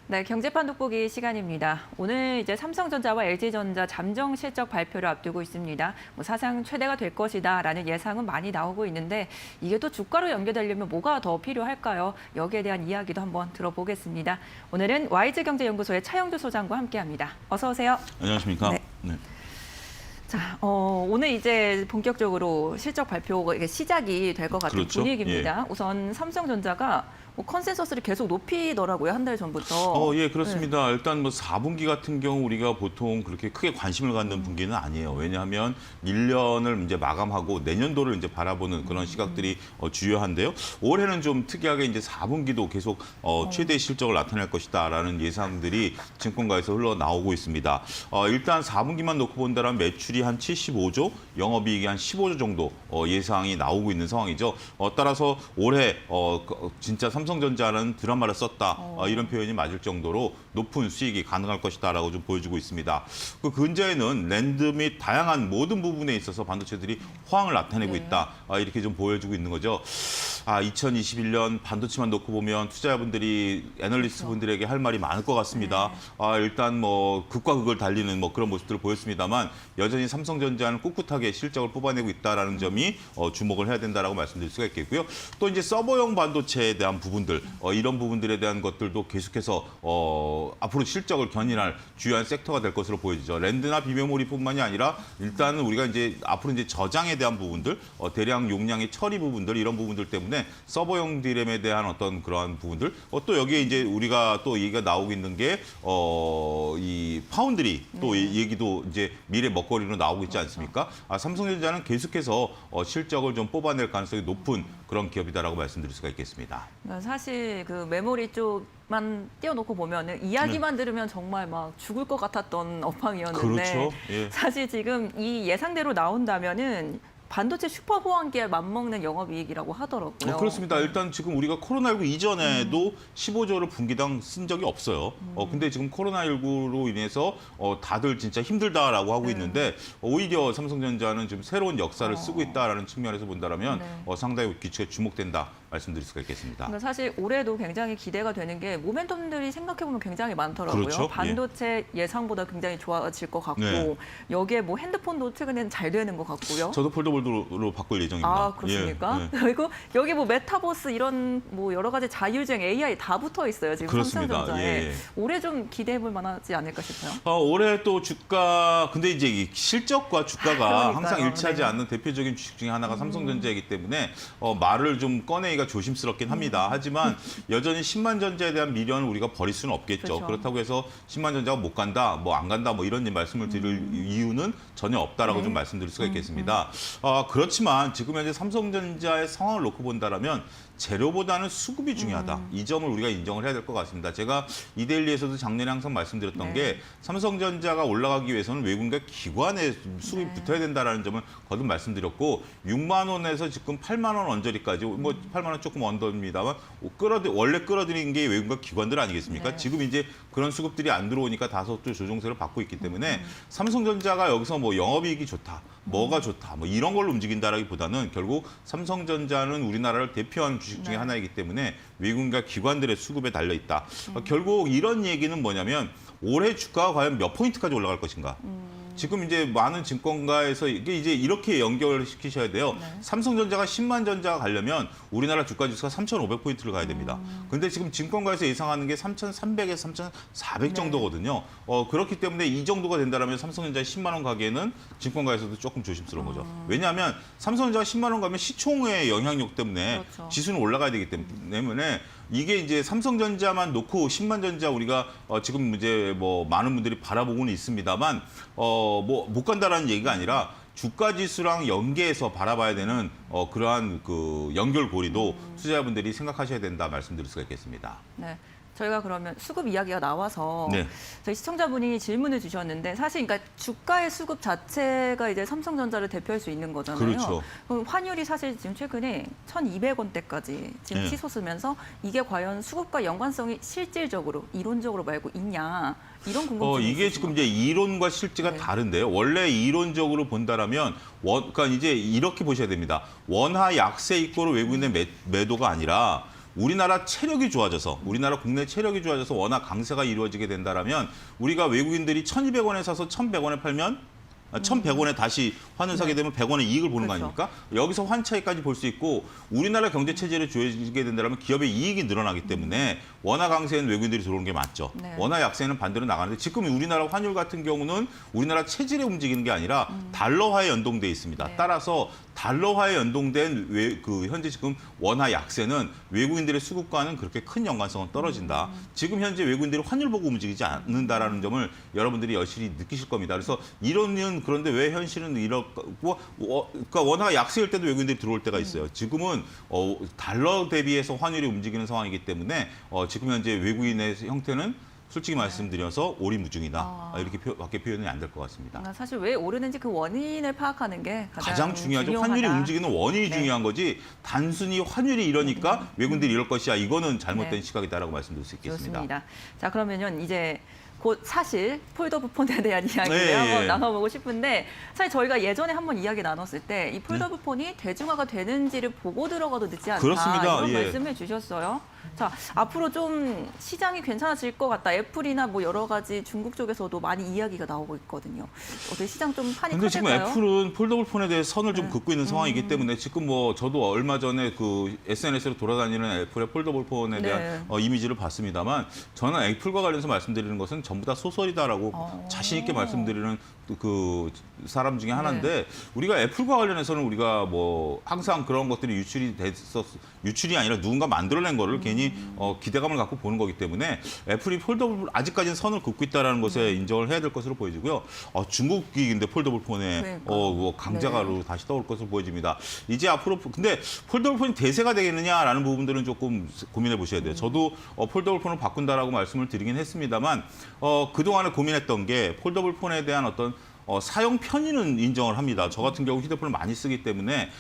네, 경제판 돋보기 시간입니다. 오늘 이제 삼성전자와 LG전자 잠정 실적 발표를 앞두고 있습니다. 사상 최대가 될 것이다라는 예상은 많이 나오고 있는데 이게 또 주가로 연결되려면 뭐가 더 필요할까요? 여기에 대한 이야기도 한번 들어보겠습니다. 오늘은 YG경제연구소의 차영주 소장과 함께합니다. 어서 오세요. 안녕하십니까? 네. 자, 오늘 이제 본격적으로 실적 발표가 이게 시작이 될 것 같은 그렇죠. 분위기입니다. 예. 우선 삼성전자가 컨센서스를 계속 높이더라고요. 한 달 전부터. 예, 그렇습니다. 일단 뭐 4분기 같은 경우 우리가 보통 그렇게 크게 관심을 갖는 분기는 아니에요. 왜냐하면 1년을 이제 마감하고 내년도를 이제 바라보는 그런 시각들이 주요한데요. 올해는 좀 특이하게 이제 4분기도 계속 최대 실적을 나타낼 것이다라는 예상들이 증권가에서 흘러나오고 있습니다. 일단 4분기만 놓고 본다면 매출이 한 75조, 영업이익이 한 15조 정도 예상이 나오고 있는 상황이죠. 따라서 올해 진짜 삼성전자는 드라마를 썼다 이런 표현이 맞을 정도로 높은 수익이 가능할 것이다라고 좀 보여주고 있습니다. 그 근저에는 랜드 및 다양한 모든 부분에 있어서 반도체들이 호황을 나타내고 있다 이렇게 좀 보여주고 있는 거죠. 2021년 반도체만 놓고 보면 투자자분들이 애널리스트 분들에게 할 말이 많을 것 같습니다. 일단 뭐 극과 극을 달리는 뭐 그런 모습들을 보였습니다만 여전히 삼성전자는 꿋꿋하게 실적을 뽑아내고 있다라는 점이 주목을 해야 된다라고 말씀드릴 수가 있겠고요. 또 이제 서버용 반도체에 대한 부분들 이런 부분들에 대한 것들도 계속해서 앞으로 실적을 견인할 주요한 섹터가 될 것으로 보여지죠. 랜드나 비메모리뿐만이 아니라 일단은 우리가 이제 앞으로 이제 저장에 대한 부분들, 대량 용량의 처리 부분들 이런 부분들 때문에 서버용 디램에 대한 어떤 그러한 부분들, 또 여기에 이제 우리가 또 얘기가 나오고 있는 게 이 파운드리 또 이 얘기도 이제 미래 먹거리로 나오고 있지 않습니까? 삼성전자는 계속해서 실적을 좀 뽑아낼 가능성이 높은 그런 기업이다라고 말씀드릴 수가 있겠습니다. 사실 그 메모리 쪽만 띄워놓고 보면은 이야기만 들으면 정말 막 죽을 것 같았던 업황이었는데 그렇죠. 예. 사실 지금 이 예상대로 나온다면은 반도체 슈퍼 호황기에 맞먹는 영업이익이라고 하더라고요. 그렇습니다. 일단 지금 우리가 코로나19 이전에도 15조를 분기당 쓴 적이 없어요. 근데 지금 코로나19로 인해서 다들 진짜 힘들다라고 하고 있는데 오히려 삼성전자는 지금 새로운 역사를 쓰고 있다라는 측면에서 본다면 상당히 기초에 주목된다 말씀드릴 수가 있겠습니다. 그러니까 사실 올해도 굉장히 기대가 되는 게 모멘텀들이 생각해보면 굉장히 많더라고요. 그렇죠. 반도체 예상보다 굉장히 좋아질 것 같고 네. 여기에 뭐 핸드폰도 최근에는 잘 되는 것 같고요. 저도 폴더블로 바꿀 예정입니다. 그렇습니까? 예, 예. 그리고 여기 뭐 메타버스 이런 뭐 여러 가지 자율주행 AI 다 붙어 있어요. 지금 그렇습니다. 삼성전자에. 예. 올해 좀 기대해볼 만하지 않을까 싶어요. 올해 또 주가, 근데 이제 이 실적과 주가가 그러니까요. 항상 일치하지 네. 않는 대표적인 주식 중에 하나가 삼성전자이기 때문에 말을 좀 꺼내기가 조심스럽긴 합니다. 하지만 여전히 신만전자에 대한 미련을 우리가 버릴 수는 없겠죠. 그렇죠. 그렇다고 해서 신만전자가 못 간다, 뭐 안 간다, 뭐 이런 말씀을 드릴 이유는 전혀 없다라고 좀 말씀드릴 수가 있겠습니다. 그렇지만 지금 현재 삼성전자의 상황을 놓고 본다라면 재료보다는 수급이 중요하다. 이 점을 우리가 인정을 해야 될 것 같습니다. 제가 이데일리에서도 작년에 항상 말씀드렸던 게 삼성전자가 올라가기 위해서는 외국인과 기관의 수급이 붙어야 된다는 점을 거듭 말씀드렸고 6만 원에서 지금 8만 원 언저리까지 뭐 8만 원 조금 언더입니다만 원래 끌어들인 게 외국인과 기관들 아니겠습니까? 네. 지금 이제 그런 수급들이 안 들어오니까 다소 또 조정세를 받고 있기 때문에 삼성전자가 여기서 뭐 영업이익이 좋다, 뭐가 좋다, 뭐 이런 걸로 움직인다라기보다는 결국 삼성전자는 우리나라를 대표하는 주식 중에 하나이기 때문에 외국인과 기관들의 수급에 달려 있다. 결국 이런 얘기는 뭐냐면 올해 주가가 과연 몇 포인트까지 올라갈 것인가. 지금 이제 많은 증권가에서 이게 이제 이렇게 연결시키셔야 돼요. 삼성전자가 10만 전자가 가려면 우리나라 주가 지수가 3,500포인트를 가야 됩니다. 근데 지금 증권가에서 예상하는 게 3,300에서 3,400 정도거든요. 그렇기 때문에 이 정도가 된다면 삼성전자 10만 원 가기에는 증권가에서도 조금 조심스러운 거죠. 왜냐하면 삼성전자가 10만 원 가면 시총의 영향력 때문에 그렇죠. 지수는 올라가야 되기 때문에 이게 이제 삼성전자만 놓고 10만 전자 우리가 지금 이제 뭐 많은 분들이 바라보고는 있습니다만 뭐 못 간다라는 얘기가 아니라 주가 지수랑 연계해서 바라봐야 되는 그러한 그 연결고리도 투자자분들이 생각하셔야 된다 말씀드릴 수가 있겠습니다. 네. 저희가 그러면 수급 이야기가 나와서 네. 저희 시청자분이 질문을 주셨는데 사실 그러니까 주가의 수급 자체가 이제 삼성전자를 대표할 수 있는 거잖아요. 그렇죠. 그럼 환율이 사실 지금 최근에 1,200원대까지 지금 네. 치솟으면서 이게 과연 수급과 연관성이 실질적으로 이론적으로 말고 있냐 이런 궁금증이 이게 있으신 지금 것 이제 이론과 실제가 네. 다른데요. 원래 이론적으로 본다라면 그러니까 이제 이렇게 보셔야 됩니다. 원화 약세 이꼬르 외국인의 매도가 아니라 우리나라 체력이 좋아져서 우리나라 국내 체력이 좋아져서 워낙 강세가 이루어지게 된다라면 우리가 외국인들이 1,200원에 사서 1,100원에 팔면 1,100원에 다시 환을 사게 되면 100원의 이익을 보는 거 그렇죠. 아닙니까? 여기서 환 차이까지 볼 수 있고 우리나라 경제 체제를 조여지게 된다면 기업의 이익이 늘어나기 때문에 원화 강세는 외국인들이 들어오는 게 맞죠. 네. 원화 약세는 반대로 나가는데 지금 우리나라 환율 같은 경우는 우리나라 체질에 움직이는 게 아니라 달러화에 연동돼 있습니다. 네. 따라서 달러화에 연동된 현재 지금 원화 약세는 외국인들의 수급과는 그렇게 큰 연관성은 떨어진다. 지금 현재 외국인들이 환율 보고 움직이지 않는다라는 점을 여러분들이 여실히 느끼실 겁니다. 그래서 이론은 그런데 왜 현실은 이렇고 그러니까 원화가 약세일 때도 외국인들이 들어올 때가 있어요. 지금은 달러 대비해서 환율이 움직이는 상황이기 때문에 지금 현재 외국인의 형태는 솔직히 말씀드려서 오리무중이다. 이렇게 밖에 표현이 안 될 것 같습니다. 사실 왜 오르는지 그 원인을 파악하는 게 가장 중요하죠. 중요하다. 환율이 움직이는 원인이 네. 중요한 거지 단순히 환율이 이러니까 외국인들이 이럴 것이야. 이거는 잘못된 네. 시각이다라고 말씀드릴 수 있겠습니다. 좋습니다. 자, 그러면요. 이제 곧 사실 폴더블 폰에 대한 이야기를 네, 한번 예. 나눠보고 싶은데 사실 저희가 예전에 한번 이야기 나눴을 때 이 폴더블 네. 폰이 대중화가 되는지를 보고 들어가도 늦지 않다. 그렇습니다. 이런 예. 말씀을 주셨어요. 자, 앞으로 좀 시장이 괜찮아질 것 같다. 애플이나 뭐 여러 가지 중국 쪽에서도 많이 이야기가 나오고 있거든요. 어떻게 시장 좀 판이 근데 지금 커질까요? 애플은 폴더블 폰에 대해 선을 좀 네. 긋고 있는 상황이기 때문에 지금 뭐 저도 얼마 전에 그 SNS로 돌아다니는 애플의 폴더블 폰에 대한 네. 이미지를 봤습니다만 저는 애플과 관련해서 말씀드리는 것은 전부 다 소설이다라고 자신 있게 말씀드리는 그 사람 중에 하나인데 우리가 애플과 관련해서는 우리가 뭐 항상 그런 것들이 유출이 아니라 누군가 만들어낸 거를 괜히 기대감을 갖고 보는 거기 때문에 애플이 폴더블 아직까지는 선을 긋고 있다는 것에 인정을 해야 될 것으로 보여지고요. 중국이 근데 폴더블 폰에 그러니까. 뭐 강자가로 다시 떠올 것으로 보여집니다. 이제 앞으로 근데 폴더블 폰이 대세가 되겠느냐라는 부분들은 조금 고민해 보셔야 돼요. 저도 폴더블 폰을 바꾼다라고 말씀을 드리긴 했습니다만 그동안에 고민했던 게 폴더블 폰에 대한 어떤 사용 편의는 인정을 합니다. 저 같은 경우 휴대폰을 많이 쓰기 때문에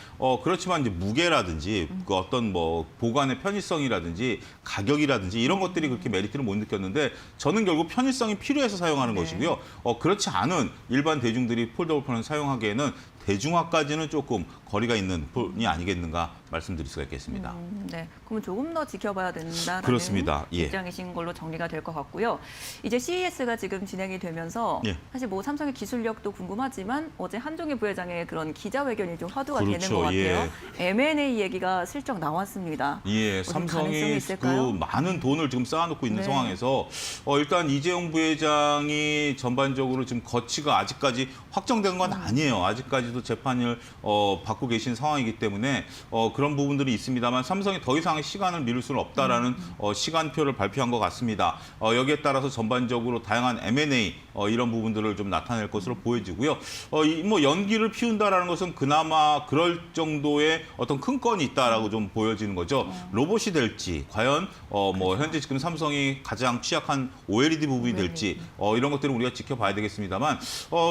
그렇지만 이제 무게라든지 그 어떤 뭐 보관의 편의성이라든지 가격이라든지 이런 것들이 그렇게 메리트를 못 느꼈는데 저는 결국 편의성이 필요해서 사용하는 것이고요. 그렇지 않은 일반 대중들이 폴더블 폰을 사용하기에는 대중화까지는 조금 거리가 있는 폰이 아니겠는가 말씀드릴 수가 있겠습니다. 네, 그럼 조금 더 지켜봐야 된다는 그렇습니다. 예. 입장이신 걸로 정리가 될 것 같고요. 이제 CES가 지금 진행이 되면서 예. 사실 뭐 삼성의 기술력도 궁금하지만 어제 한종희 부회장의 그런 기자회견이 좀 화두가 그렇죠. 되는 것 같아요. 예. M&A 얘기가 슬쩍 나왔습니다. 예, 어디 삼성이 가능성이 그 있을까요? 많은 돈을 지금 쌓아놓고 있는 네. 상황에서 일단 이재용 부회장이 전반적으로 지금 거치가 아직까지 확정된 건 아니에요. 아직까지도 재판을 받고 계신 상황이기 때문에 그런 부분들이 있습니다만 삼성이 더 이상의 시간을 미룰 수는 없다라는 시간표를 발표한 것 같습니다. 여기에 따라서 전반적으로 다양한 M&A 이런 부분들을 좀 나타낼 것으로 보여지고요. 뭐 연기를 피운다라는 것은 그나마 그럴 정도의 어떤 큰 건이 있다라고 좀 보여지는 거죠. 로봇이 될지 과연 뭐 현재 지금 삼성이 가장 취약한 OLED 부분이 될지 이런 것들은 우리가 지켜봐야 되겠습니다만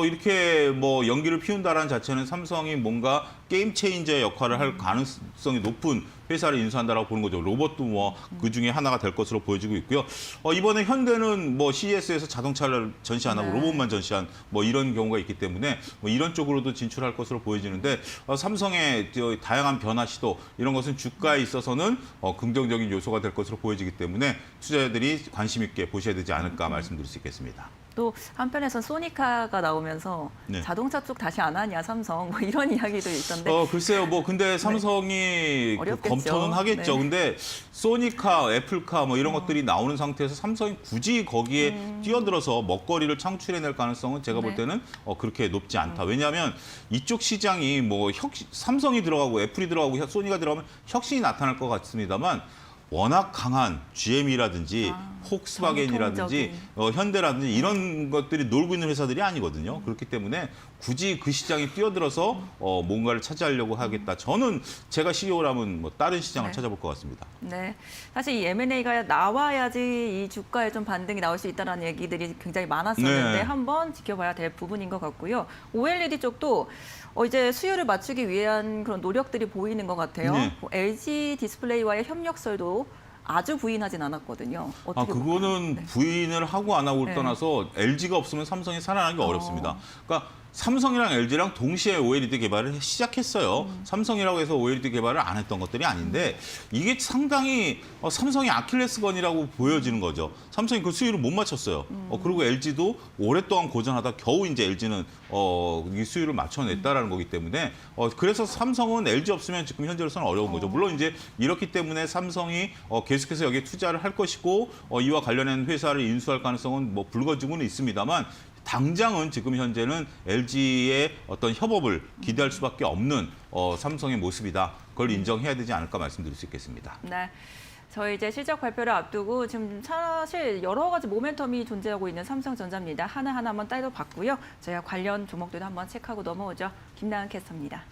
이렇게 뭐 연기를 피운다라는 자체는 삼성이 뭔가 게임 체인저의 역할을 할 가능성이 높은 회사를 인수한다라고 보는 거죠. 로봇도 뭐 그 중에 하나가 될 것으로 보여지고 있고요. 이번에 현대는 뭐 CES에서 자동차를 전시 안 하고 네. 로봇만 전시한 뭐 이런 경우가 있기 때문에 뭐 이런 쪽으로도 진출할 것으로 보여지는데 삼성의 다양한 변화 시도 이런 것은 주가에 있어서는 긍정적인 요소가 될 것으로 보여지기 때문에 투자자들이 관심 있게 보셔야 되지 않을까 말씀드릴 수 있겠습니다. 또 한편에선 소니카가 나오면서 네. 자동차 쪽 다시 안 하냐 삼성 뭐 이런 이야기도 있던데 글쎄요. 뭐 근데 삼성이 그 어렵겠죠. 검토는 하겠죠. 네. 근데 소니카, 애플카 뭐 이런 것들이 나오는 상태에서 삼성이 굳이 거기에 뛰어들어서 먹거리를 창출해낼 가능성은 제가 볼 네. 때는 그렇게 높지 않다. 왜냐하면 이쪽 시장이 뭐 삼성이 들어가고 애플이 들어가고 소니가 들어가면 혁신이 나타날 것 같습니다만 워낙 강한 GM이라든지 폭스바겐이라든지 현대라든지 이런 것들이 놀고 있는 회사들이 아니거든요. 그렇기 때문에 굳이 그 시장에 뛰어들어서 뭔가를 차지하려고 하겠다. 저는 제가 CEO라면 뭐 다른 시장을 네. 찾아볼 것 같습니다. 네, 사실 이 M&A가 나와야지 이 주가에 좀 반등이 나올 수 있다는 얘기들이 굉장히 많았었는데 네. 한번 지켜봐야 될 부분인 것 같고요. OLED 쪽도 이제 수요를 맞추기 위한 그런 노력들이 보이는 것 같아요. 네. 뭐 LG 디스플레이와의 협력설도 아주 부인하진 않았거든요. 어떻게 그거는 볼까요? 네. 부인을 하고 안 하고를 네. 떠나서 LG가 없으면 삼성이 살아나기 어렵습니다. 그러니까 삼성이랑 LG랑 동시에 OLED 개발을 시작했어요. 삼성이라고 해서 OLED 개발을 안 했던 것들이 아닌데 이게 상당히 삼성의 아킬레스건이라고 보여지는 거죠. 삼성이 그 수율을 못 맞췄어요. 그리고 LG도 오랫동안 고전하다 겨우 이제 LG는 이 수율을 맞춰냈다라는 거기 때문에 그래서 삼성은 LG 없으면 지금 현재로서는 어려운 거죠. 물론 이제 이렇기 때문에 삼성이 계속해서 여기에 투자를 할 것이고 이와 관련된 회사를 인수할 가능성은 뭐 불거지고는 있습니다만 당장은 지금 현재는 LG의 어떤 협업을 기대할 수밖에 없는 삼성의 모습이다. 그걸 인정해야 되지 않을까 말씀드릴 수 있겠습니다. 네. 저희 이제 실적 발표를 앞두고 지금 사실 여러 가지 모멘텀이 존재하고 있는 삼성전자입니다. 하나하나 한번 따져봤고요. 저희가 관련 종목들도 한번 체크하고 넘어오죠. 김나은 캐스터입니다.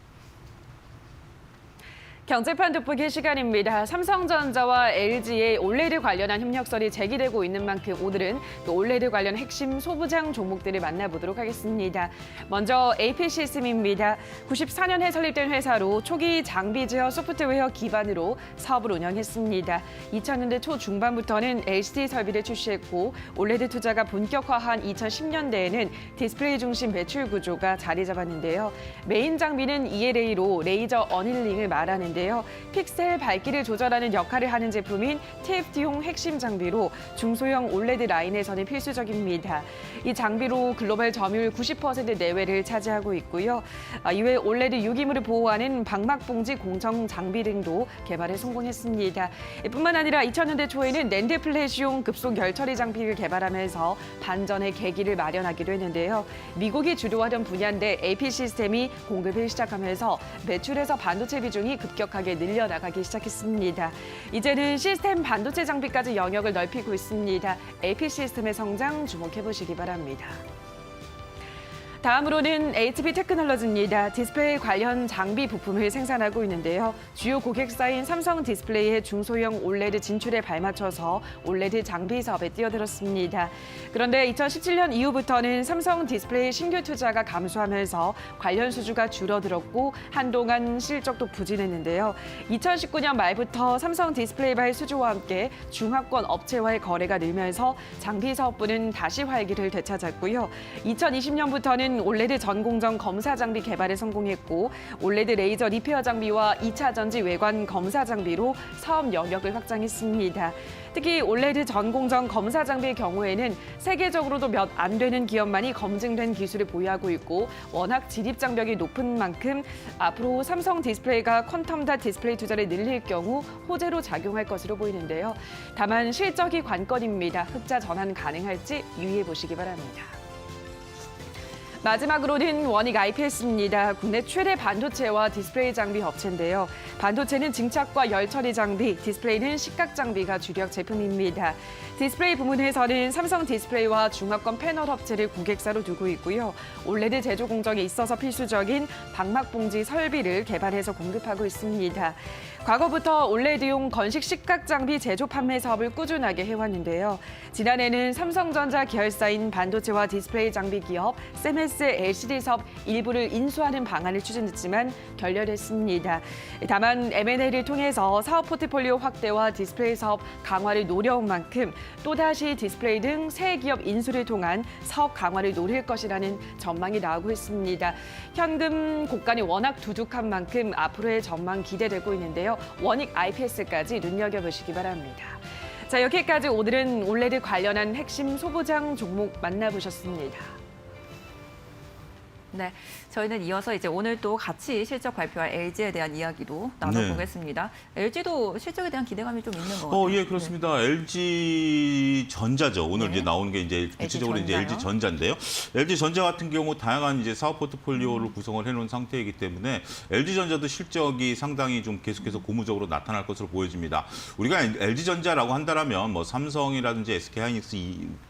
경제판 돋보기 시간입니다. 삼성전자와 LG의 올레드 관련한 협력설이 제기되고 있는 만큼 오늘은 또 올레드 관련 핵심 소부장 종목들을 만나보도록 하겠습니다. 먼저 AP시스템입니다. 94년에 설립된 회사로 초기 장비 제어 소프트웨어 기반으로 사업을 운영했습니다. 2000년대 초중반부터는 LCD 설비를 출시했고 올레드 투자가 본격화한 2010년대에는 디스플레이 중심 매출 구조가 자리 잡았는데요. 메인 장비는 ELA로 레이저 어닐링을 말하는 픽셀 밝기를 조절하는 역할을 하는 제품인 TFT용 핵심 장비로 중소형 올레드 라인에서는 필수적입니다. 이 장비로 글로벌 점유율 90% 내외를 차지하고 있고요. 이외 올레드 유기물을 보호하는 방막봉지 공정 장비 등도 개발에 성공했습니다. 뿐만 아니라 2000년대 초에는 낸드 플래시용 급속 열처리 장비를 개발하면서 반전의 계기를 마련하기도 했는데요. 미국이 주도하던 분야인데 AP시스템이 공급을 시작하면서 매출에서 반도체 비중이 급격하게 늘려나가기 시작했습니다. 이제는 시스템 반도체 장비까지 영역을 넓히고 있습니다. AP시스템의 성장 주목해보시기 바랍니다. 다음으로는 HP 테크놀로지입니다. 디스플레이 관련 장비 부품을 생산하고 있는데요. 주요 고객사인 삼성 디스플레이의 중소형 올레드 진출에 발맞춰서 올레드 장비 사업에 뛰어들었습니다. 그런데 2017년 이후부터는 삼성 디스플레이 신규 투자가 감소하면서 관련 수주가 줄어들었고 한동안 실적도 부진했는데요. 2019년 말부터 삼성 디스플레이발 수주와 함께 중화권 업체와의 거래가 늘면서 장비 사업부는 다시 활기를 되찾았고요. 2020년부터는 올레드 전공정 검사 장비 개발에 성공했고 올레드 레이저 리페어 장비와 2차 전지 외관 검사 장비로 사업 영역을 확장했습니다. 특히 올레드 전공정 검사 장비의 경우에는 세계적으로도 몇 안 되는 기업만이 검증된 기술을 보유하고 있고 워낙 진입 장벽이 높은 만큼 앞으로 삼성 디스플레이가 퀀텀 디스플레이 투자를 늘릴 경우 호재로 작용할 것으로 보이는데요. 다만 실적이 관건입니다. 흑자 전환 가능할지 유의해 보시기 바랍니다. 마지막으로는 원익 IPS입니다. 국내 최대 반도체와 디스플레이 장비 업체인데요. 반도체는 증착과 열처리 장비, 디스플레이는 식각 장비가 주력 제품입니다. 디스플레이 부문에서는 삼성 디스플레이와 중화권 패널 업체를 고객사로 두고 있고요. 올레드 제조 공정에 있어서 필수적인 방막봉지 설비를 개발해서 공급하고 있습니다. 과거부터 올레드용 건식 식각 장비 제조 판매 사업을 꾸준하게 해왔는데요. 지난해는 삼성전자 계열사인 반도체와 디스플레이 장비 기업 세메스의 LCD 사업 일부를 인수하는 방안을 추진했지만 결렬했습니다. 다만 M&A를 통해서 사업 포트폴리오 확대와 디스플레이 사업 강화를 노려온 만큼 또다시 디스플레이 등 새 기업 인수를 통한 사업 강화를 노릴 것이라는 전망이 나오고 있습니다. 현금 고간이 워낙 두둑한 만큼 앞으로의 전망 기대되고 있는데요. 원익 IPS까지 눈여겨보시기 바랍니다. 자, 여기까지 오늘은 올레드 관련한 핵심 소부장 종목 만나보셨습니다. 네, 저희는 이어서 이제 오늘 또 같이 실적 발표할 LG에 대한 이야기도 나눠보겠습니다. LG도 실적에 대한 기대감이 좀 있는 것 같아요. 예, 그렇습니다. LG 전자죠. 오늘 네. 이제 나오는 게 이제 구체적으로 이제 LG 전자인데요. LG 전자 같은 경우 다양한 이제 사업 포트폴리오를 구성을 해놓은 상태이기 때문에 LG 전자도 실적이 상당히 좀 계속해서 고무적으로 나타날 것으로 보여집니다. 우리가 LG 전자라고 한다라면 뭐 삼성이라든지 SK 하이닉스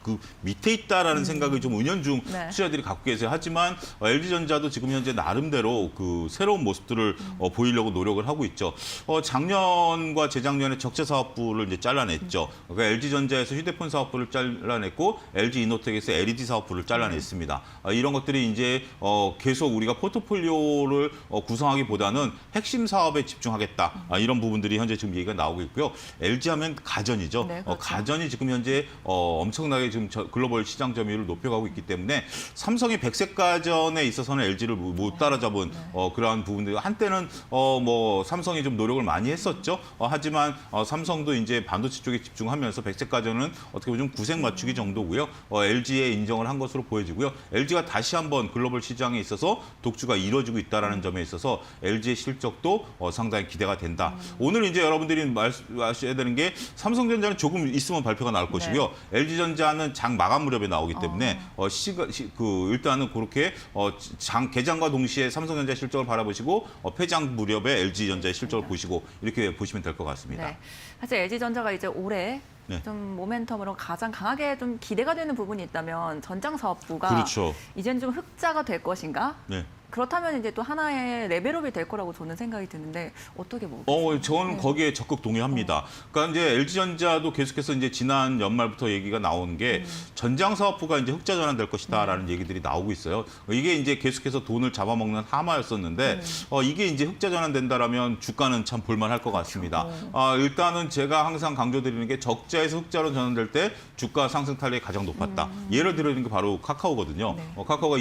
그 밑에 있다라는 생각을 좀 은연중 네. 투자자들이 갖고 계세요. 하지만 LG전자도 지금 현재 나름대로 그 새로운 모습들을 보이려고 노력을 하고 있죠. 작년과 재작년에 적재 사업부를 이제 잘라냈죠. 그러니까 LG전자에서 휴대폰 사업부를 잘라냈고 LG이노텍에서 LED 사업부를 잘라냈습니다. 이런 것들이 이제 계속 우리가 포트폴리오를 구성하기보다는 핵심 사업에 집중하겠다. 이런 부분들이 현재 지금 얘기가 나오고 있고요. LG하면 가전이죠. 네, 그렇죠. 가전이 지금 현재 엄청나게 지금 글로벌 시장 점유율을 높여가고 있기 때문에 삼성의 백색 가전에 점에 있어서는 LG를 못 따라잡은 그러한 부분들. 한때는 뭐 삼성이 좀 노력을 많이 했었죠. 하지만 삼성도 이제 반도체 쪽에 집중하면서 백색가전은 어떻게 보면 좀 구색 맞추기 정도고요. LG에 인정을 한 것으로 보여지고요. LG가 다시 한번 글로벌 시장에 있어서 독주가 이루어지고 있다라는 점에 있어서 LG의 실적도 상당히 기대가 된다. 오늘 이제 여러분들이 말씀하셔야 되는 게 삼성전자는 조금 있으면 발표가 나올 것이고요. LG전자는 장 마감 무렵에 나오기 때문에 일단은 그렇게 개장과 동시에 삼성전자 실적을 바라보시고 폐장 무렵에 LG전자의 실적을 보시고 이렇게 보시면 될 것 같습니다. 네. 사실 LG전자가 이제 올해 네. 좀 모멘텀으로 가장 강하게 좀 기대가 되는 부분이 있다면 전장 사업부가 그렇죠. 이제는 좀 흑자가 될 것인가? 네. 그렇다면 이제 또 하나의 레벨업이 될 거라고 저는 생각이 드는데 어떻게 저는 거기에 적극 동의합니다. 그러니까 이제 LG전자도 계속해서 이제 지난 연말부터 얘기가 나온 게 전장 사업부가 이제 흑자 전환될 것이다라는 얘기들이 나오고 있어요. 이게 이제 계속해서 돈을 잡아먹는 하마였었는데 이게 이제 흑자 전환된다라면 주가는 참 볼만할 것 같습니다. 일단은 제가 항상 강조드리는 게 적자에서 흑자로 전환될 때 주가 상승 탄력이 가장 높았다. 예를 들어드리는 게 바로 카카오거든요. 카카오가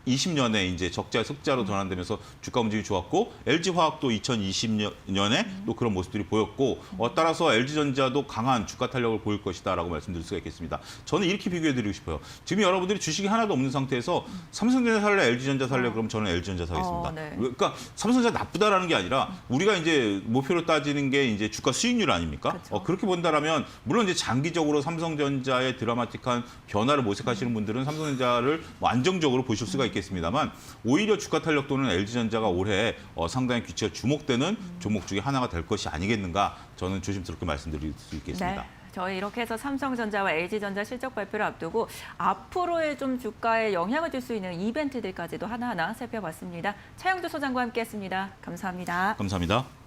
2020년에 이제 적자에서 흑자로 전환되면서 주가 움직임이 좋았고 LG화학도 2020년에 또 그런 모습들이 보였고 따라서 LG전자도 강한 주가 탄력을 보일 것이다라고 말씀드릴 수가 있겠습니다. 저는 이렇게 비교해드리고 싶어요. 지금 여러분들이 주식이 하나도 없는 상태에서 삼성전자 살래, LG전자 살래 그럼 저는 LG전자 사겠습니다. 네. 그러니까 삼성전자 나쁘다라는 게 아니라 우리가 이제 목표로 따지는 게 이제 주가 수익률 아닙니까? 그렇죠. 그렇게 본다라면 물론 이제 장기적으로 삼성전자의 드라마틱한 변화를 모색하시는 분들은 삼성전자를 뭐 안정적으로 보실 수가 있겠습니다만 오히려 주가 탄력도는 LG전자가 올해 상당히 귀치가 주목되는 종목 중에 하나가 될 것이 아니겠는가 저는 조심스럽게 말씀드릴 수 있겠습니다. 네. 저희 이렇게 해서 삼성전자와 LG전자 실적 발표를 앞두고 앞으로의 좀 주가에 영향을 줄 수 있는 이벤트들까지도 하나하나 살펴봤습니다. 차영주 소장과 함께했습니다. 감사합니다. 감사합니다.